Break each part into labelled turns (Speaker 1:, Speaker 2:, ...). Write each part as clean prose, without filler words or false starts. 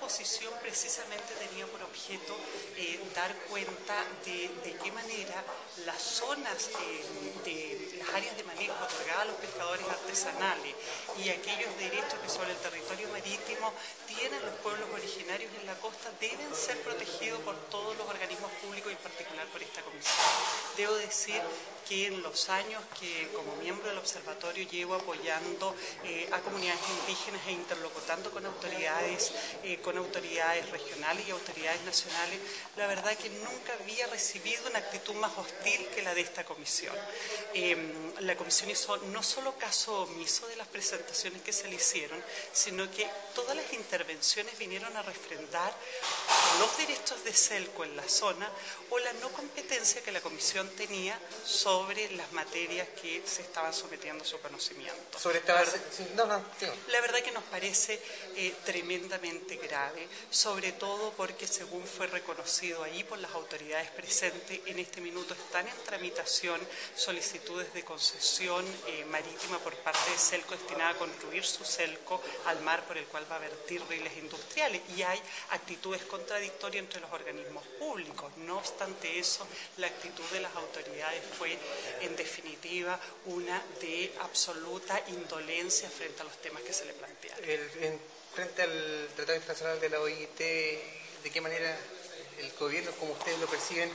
Speaker 1: exposición precisamente tenía por objeto dar cuenta de qué manera las zonas de las áreas de manejo otorgadas a los pescadores artesanales y aquellos derechos que sobre el territorio marítimo tienen los pueblos originarios en la costa deben ser protegidos por todos los organismos públicos y en particular por esta comisión. Debo decir que en los años que como miembro del observatorio llevo apoyando a comunidades indígenas e interlocutando con autoridades regionales y autoridades nacionales, la verdad que nunca había recibido una actitud más hostil que la de esta comisión. La comisión hizo no solo caso omiso de las presentaciones que se le hicieron, sino que todas las intervenciones vinieron a refrendar los derechos de Celco en la zona o la no competencia que la comisión tenía sobre las materias que se estaban sometiendo a su conocimiento.
Speaker 2: Sobre esta base,
Speaker 1: La verdad que nos parece tremendamente grave, sobre todo porque según fue reconocido ahí por las autoridades presentes, en este minuto están en tramitación solicitudes de concesión marítima por parte de Celco destinada a construir su Celco al mar por el cual va a vertir riles industriales y hay actitudes contradictorias entre los organismos públicos. No obstante eso, la actitud de las autoridades fue en definitiva una de absoluta indolencia frente a los temas que se le plantearon.
Speaker 2: Frente al Tratado Internacional de la OIT, ¿de qué manera el gobierno, como ustedes lo perciben,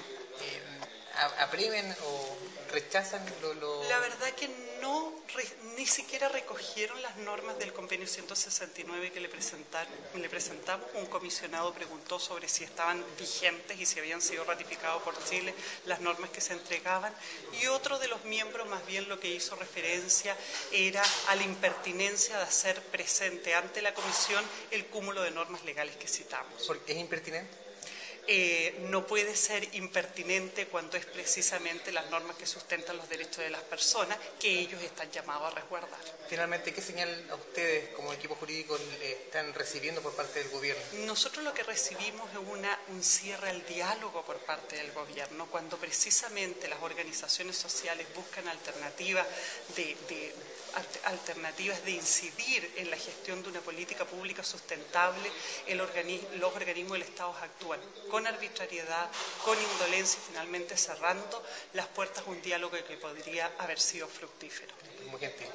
Speaker 2: aprueben o rechazan
Speaker 1: La verdad que no, ni siquiera recogieron las normas del convenio 169 que le presentamos. Un comisionado preguntó sobre si estaban vigentes y si habían sido ratificados por Chile las normas que se entregaban y otro de los miembros más bien lo que hizo referencia era a la impertinencia de hacer presente ante la comisión el cúmulo de normas legales que citamos.
Speaker 2: ¿Por qué es impertinente?
Speaker 1: No puede ser impertinente cuando es precisamente las normas que sustentan los derechos de las personas que ellos están llamados a resguardar.
Speaker 2: Finalmente, ¿qué señal a ustedes como equipo jurídico están recibiendo por parte del gobierno?
Speaker 1: Nosotros lo que recibimos es un cierre al diálogo por parte del gobierno, cuando precisamente las organizaciones sociales buscan alternativas de incidir en la gestión de una política pública sustentable, los organismos del Estado actúan con arbitrariedad, con indolencia y finalmente cerrando las puertas a un diálogo que podría haber sido fructífero.
Speaker 2: Muy gentil.